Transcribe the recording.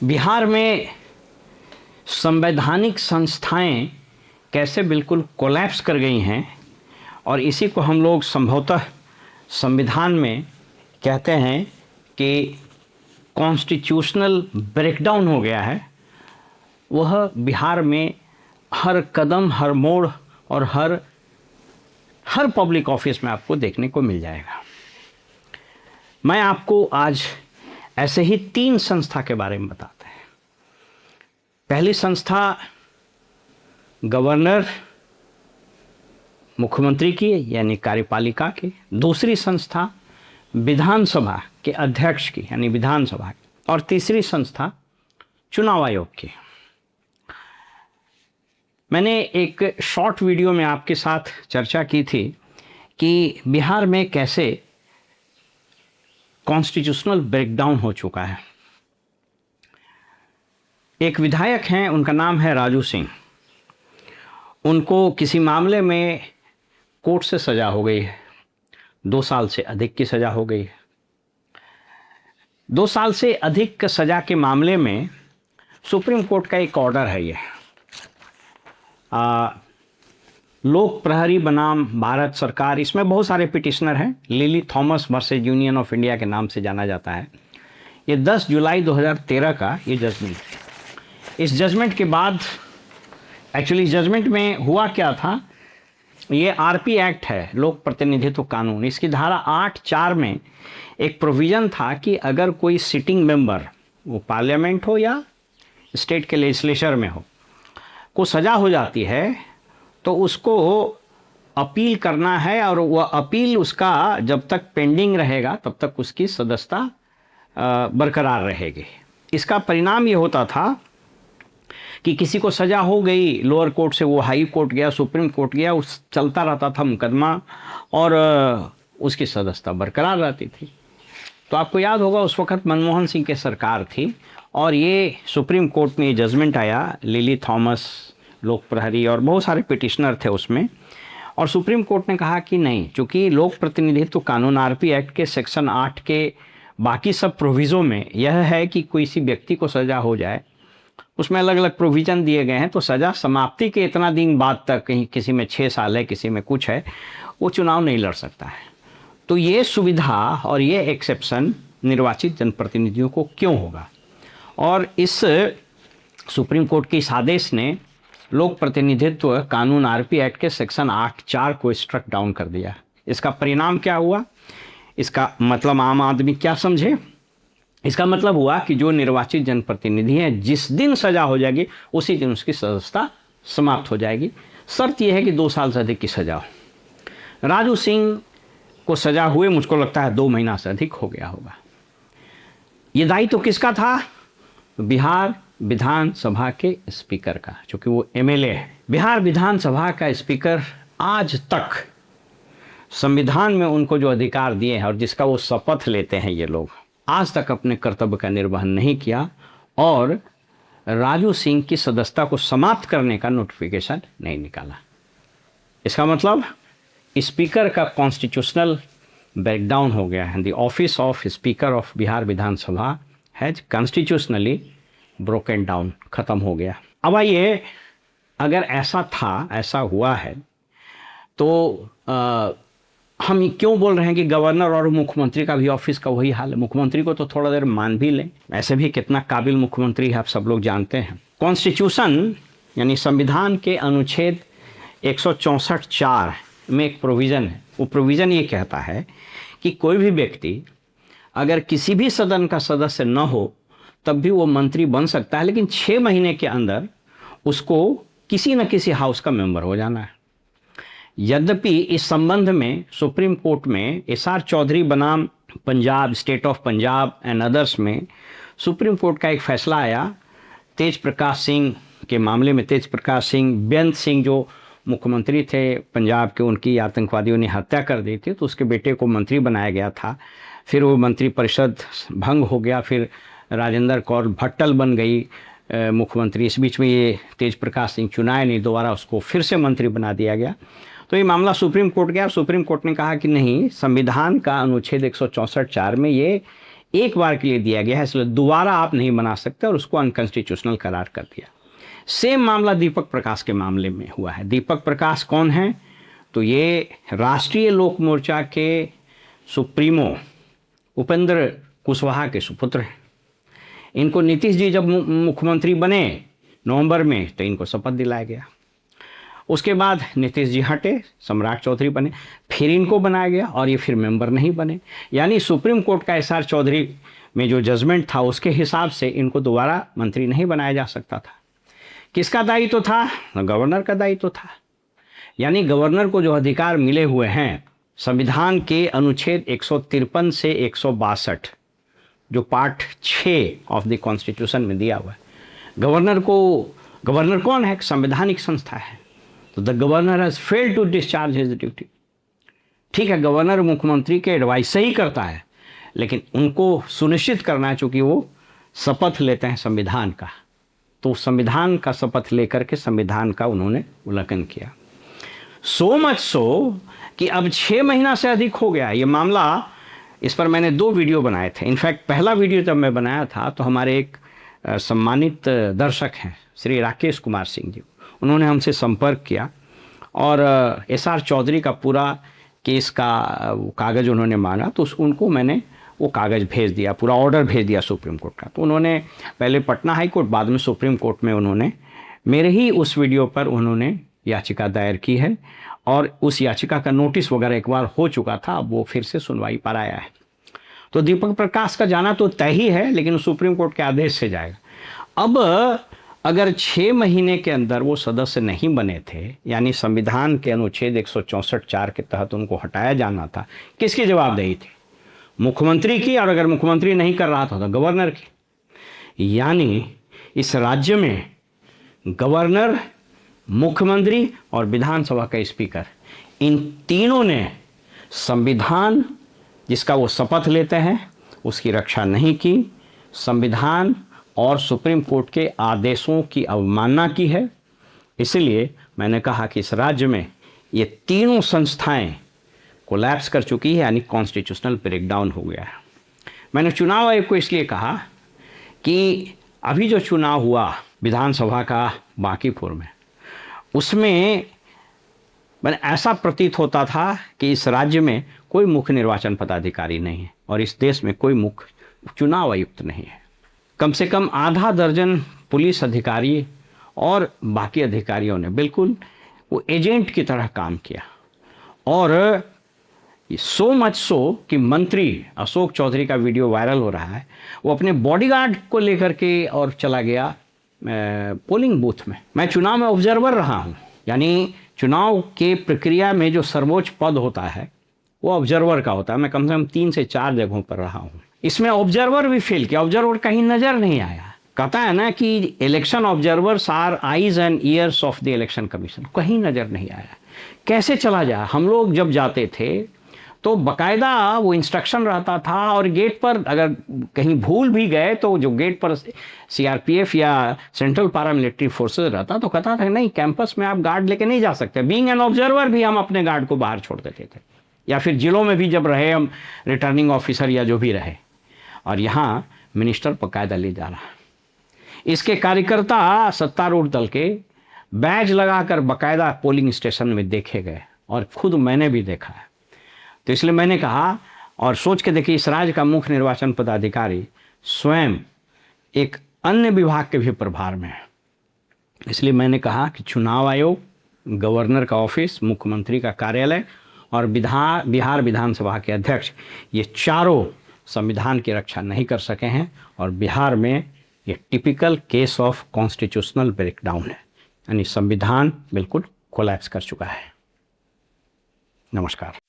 बिहार में संवैधानिक संस्थाएं कैसे बिल्कुल कोलैप्स कर गई हैं और इसी को हम लोग संभवतः संविधान में कहते हैं कि कॉन्स्टिट्यूशनल ब्रेकडाउन हो गया है। वह बिहार में हर कदम, हर मोड़ और हर पब्लिक ऑफिस में आपको देखने को मिल जाएगा। मैं आपको आज ऐसे ही 3 संस्था के बारे में बताते हैं। पहली संस्था गवर्नर मुख्यमंत्री की यानी कार्यपालिका की, दूसरी संस्था विधानसभा के अध्यक्ष की यानी विधानसभा की, और तीसरी संस्था चुनाव आयोग की। मैंने एक शॉर्ट वीडियो में आपके साथ चर्चा की थी कि बिहार में कैसे कॉन्स्टिट्यूशनल ब्रेकडाउन हो चुका है। एक विधायक हैं, उनका नाम है राजू सिंह। उनको किसी मामले में कोर्ट से सज़ा हो गई है, 2 साल से अधिक की सज़ा हो गई है। 2 साल से अधिक सज़ा के मामले में सुप्रीम कोर्ट का एक ऑर्डर है। ये लोक प्रहरी बनाम भारत सरकार, इसमें बहुत सारे पिटिशनर हैं। Lily Thomas versus union of India के नाम से जाना जाता है। ये 10 जुलाई 2013 का ये जजमेंट है। इस जजमेंट के बाद एक्चुअली जजमेंट में हुआ क्या था, ये आरपी एक्ट है, लोक प्रतिनिधित्व कानून। इसकी धारा 8(4) में एक प्रोविज़न था कि अगर कोई सिटिंग मेंबर, वो पार्लियामेंट हो या स्टेट के लेजिस्लेचर में हो, को सज़ा हो जाती है तो उसको अपील करना है, और वह अपील उसका जब तक पेंडिंग रहेगा तब तक उसकी सदस्यता बरकरार रहेगी। इसका परिणाम ये होता था कि किसी को सज़ा हो गई लोअर कोर्ट से, वो हाई कोर्ट गया, सुप्रीम कोर्ट गया, उस चलता रहता था मुकदमा और उसकी सदस्यता बरकरार रहती थी। तो आपको याद होगा उस वक़्त मनमोहन सिंह की सरकार थी और ये सुप्रीम कोर्ट में ये जजमेंट आया। लिली थॉमस, लोक प्रहरी और बहुत सारे पिटिशनर थे उसमें, और सुप्रीम कोर्ट ने कहा कि नहीं, चूँकि लोक प्रतिनिधित्व कानून आरपी एक्ट के सेक्शन 8 के बाकी सब प्रोविज़ों में यह है कि कोई किसी व्यक्ति को सज़ा हो जाए, उसमें अलग अलग प्रोविज़न दिए गए हैं, तो सज़ा समाप्ति के इतना दिन बाद तक, कहीं किसी में 6 साल है, किसी में कुछ है, वो चुनाव नहीं लड़ सकता है। तो ये सुविधा और ये एक्सेप्शन निर्वाचित जनप्रतिनिधियों को क्यों होगा? और इस सुप्रीम कोर्ट के इस आदेश ने लोक प्रतिनिधित्व कानून आरपी एक्ट के सेक्शन 8(4) को स्ट्रक डाउन कर दिया। इसका परिणाम क्या हुआ? इसका मतलब आम आदमी क्या समझे? इसका मतलब हुआ कि जो निर्वाचित जनप्रतिनिधि हैं, जिस दिन सज़ा हो जाएगी उसी दिन उसकी सदस्यता समाप्त हो जाएगी। शर्त यह है कि 2 साल से अधिक की सज़ा हो। राजू सिंह को सज़ा हुए मुझको लगता है 2 महीना से अधिक हो गया होगा। ये दायित्व किसका था? बिहार विधानसभा के स्पीकर का, चूँकि वो एमएलए है। बिहार विधानसभा का स्पीकर आज तक संविधान में उनको जो अधिकार दिए हैं और जिसका वो शपथ लेते हैं, ये लोग आज तक अपने कर्तव्य का निर्वहन नहीं किया और राजू सिंह की सदस्यता को समाप्त करने का नोटिफिकेशन नहीं निकाला। इसका मतलब स्पीकर का कॉन्स्टिट्यूशनल ब्रेकडाउन हो गया है। The office of speaker of Bihar Vidhan Sabha has constitutionally broken down, ख़त्म हो गया। अब आइए, अगर ऐसा था, ऐसा हुआ है, तो हम क्यों बोल रहे हैं कि गवर्नर और मुख्यमंत्री का भी ऑफिस का वही हाल है? मुख्यमंत्री को तो थोड़ा देर मान भी लें, ऐसे भी कितना काबिल मुख्यमंत्री है आप सब लोग जानते हैं। कॉन्स्टिट्यूशन यानी संविधान के अनुच्छेद 164(4) में एक प्रोविज़न है। वो प्रोविज़न ये कहता है कि कोई भी व्यक्ति अगर किसी भी सदन का सदस्य न हो तब भी वो मंत्री बन सकता है, लेकिन 6 महीने के अंदर उसको किसी न किसी हाउस का मेंबर हो जाना है। यद्यपि इस संबंध में सुप्रीम कोर्ट में एसआर चौधरी बनाम Punjab, state of Punjab and others में सुप्रीम कोर्ट का एक फैसला आया तेज प्रकाश सिंह के मामले में। तेज प्रकाश सिंह, बेअंत सिंह जो मुख्यमंत्री थे पंजाब के, उनकी आतंकवादियों ने हत्या कर दी थी, तो उसके बेटे को मंत्री बनाया गया था। फिर वो मंत्री परिषद भंग हो गया, फिर राजेंद्र कौर भट्टल बन गई मुख्यमंत्री। इस बीच में ये तेज प्रकाश सिंह चुनाए नहीं, दोबारा उसको फिर से मंत्री बना दिया गया। तो ये मामला सुप्रीम कोर्ट गया। सुप्रीम कोर्ट ने कहा कि नहीं, संविधान का अनुच्छेद 164(4) में ये एक बार के लिए दिया गया है, इसलिए दोबारा आप नहीं बना सकते, और उसको अनकॉन्स्टिट्यूशनल करार कर दिया। सेम मामला दीपक प्रकाश के मामले में हुआ है। दीपक प्रकाश कौन है? तो ये राष्ट्रीय लोक मोर्चा के सुप्रीमो उपेंद्र कुशवाहा के सुपुत्र हैं। इनको नीतीश जी जब मुख्यमंत्री बने नवंबर में, तो इनको शपथ दिलाया गया। उसके बाद नीतीश जी हटे, सम्राट चौधरी बने, फिर इनको बनाया गया और ये फिर मेंबर नहीं बने। यानी सुप्रीम कोर्ट का एसआर चौधरी में जो जजमेंट था उसके हिसाब से इनको दोबारा मंत्री नहीं बनाया जा सकता था। किसका दायित्व था? गवर्नर का दायित्व था। यानी गवर्नर को जो अधिकार मिले हुए हैं संविधान के अनुच्छेद 153 से 162, जो पार्ट 6 ऑफ द कॉन्स्टिट्यूशन में दिया हुआ है, गवर्नर कौन है? संवैधानिक संस्था है। तो the governor has failed to discharge his duty. ठीक है, गवर्नर मुख्यमंत्री के एडवाइस से ही करता है, लेकिन उनको सुनिश्चित करना है, चूंकि वो शपथ लेते हैं संविधान का, तो संविधान का शपथ लेकर के संविधान का उन्होंने उल्लंघन किया। सो मच सो कि अब 6 महीना से अधिक हो गया ये मामला। इस पर मैंने 2 वीडियो बनाए थे। इनफैक्ट पहला वीडियो जब मैं बनाया था तो हमारे एक सम्मानित दर्शक हैं श्री राकेश कुमार सिंह जी, उन्होंने हमसे संपर्क किया और एसआर चौधरी का पूरा केस का कागज़ उन्होंने मांगा, तो उनको मैंने वो कागज़ भेज दिया, पूरा ऑर्डर भेज दिया सुप्रीम कोर्ट का। तो उन्होंने पहले पटना हाई कोर्ट, बाद में सुप्रीम कोर्ट में उन्होंने मेरे ही उस वीडियो पर उन्होंने याचिका दायर की है, और उस याचिका का नोटिस वगैरह एक बार हो चुका था, अब वो फिर से सुनवाई पर आया है। तो दीपक प्रकाश का जाना तो तय ही है, लेकिन सुप्रीम कोर्ट के आदेश से जाएगा। अब अगर 6 महीने के अंदर वो सदस्य नहीं बने थे, यानी संविधान के अनुच्छेद 164(4) के तहत उनको हटाया जाना था, किसकी जवाबदेही थी? मुख्यमंत्री की, और अगर मुख्यमंत्री नहीं कर रहा था तो गवर्नर की। यानी इस राज्य में गवर्नर, मुख्यमंत्री और विधानसभा का स्पीकर, इन तीनों ने संविधान जिसका वो शपथ लेते हैं उसकी रक्षा नहीं की, संविधान और सुप्रीम कोर्ट के आदेशों की अवमानना की है। इसलिए मैंने कहा कि इस राज्य में ये तीनों संस्थाएं कोलैप्स कर चुकी है, यानी कॉन्स्टिट्यूशनल ब्रेकडाउन हो गया है। मैंने चुनाव आयोग को इसलिए कहा कि अभी जो चुनाव हुआ विधानसभा का बांकीपुर में, उसमें मैंने ऐसा प्रतीत होता था कि इस राज्य में कोई मुख्य निर्वाचन पदाधिकारी नहीं है और इस देश में कोई मुख्य चुनाव आयुक्त नहीं है। कम से कम आधा दर्जन पुलिस अधिकारी और बाकी अधिकारियों ने बिल्कुल वो एजेंट की तरह काम किया, और सो मच सो कि मंत्री अशोक चौधरी का वीडियो वायरल हो रहा है, वो अपने बॉडीगार्ड को लेकर के और चला गया पोलिंग बूथ में। मैं चुनाव में ऑब्जर्वर रहा हूँ, यानी चुनाव के प्रक्रिया में जो सर्वोच्च पद होता है वो ऑब्जर्वर का होता है। मैं कम से कम 3 से 4 जगहों पर रहा हूँ। इसमें ऑब्जर्वर भी फेल किया, ऑब्जर्वर कहीं नज़र नहीं आया। कहता है ना कि election observers are eyes and ears of the election commission, कहीं नज़र नहीं आया। कैसे चला जाए? हम लोग जब जाते थे तो बकायदा वो इंस्ट्रक्शन रहता था, और गेट पर अगर कहीं भूल भी गए तो जो गेट पर सीआरपीएफ या सेंट्रल पैरामिलिट्री फोर्सेस रहता तो कहता था नहीं, कैंपस में आप गार्ड लेके नहीं जा सकते। बीइंग एन ऑब्जर्वर भी हम अपने गार्ड को बाहर छोड़ देते थे, या फिर जिलों में भी जब रहे हम, रिटर्निंग ऑफिसर या जो भी रहे। और यहाँ मिनिस्टर बकायदा ले जा रहा है। इसके कार्यकर्ता सत्तारूढ़ दल के बैज लगाकर बकायदा पोलिंग स्टेशन में देखे गए, और खुद मैंने भी देखा है। तो इसलिए मैंने कहा, और सोच के देखिए, इस राज्य का मुख्य निर्वाचन पदाधिकारी स्वयं एक अन्य विभाग के भी प्रभार में है। इसलिए मैंने कहा कि चुनाव आयोग, गवर्नर का ऑफिस, मुख्यमंत्री का कार्यालय और बिहार विधानसभा के अध्यक्ष, ये चारों संविधान की रक्षा नहीं कर सके हैं, और बिहार में ये typical case of constitutional breakdown है, यानी संविधान बिल्कुल कोलैप्स कर चुका है। नमस्कार।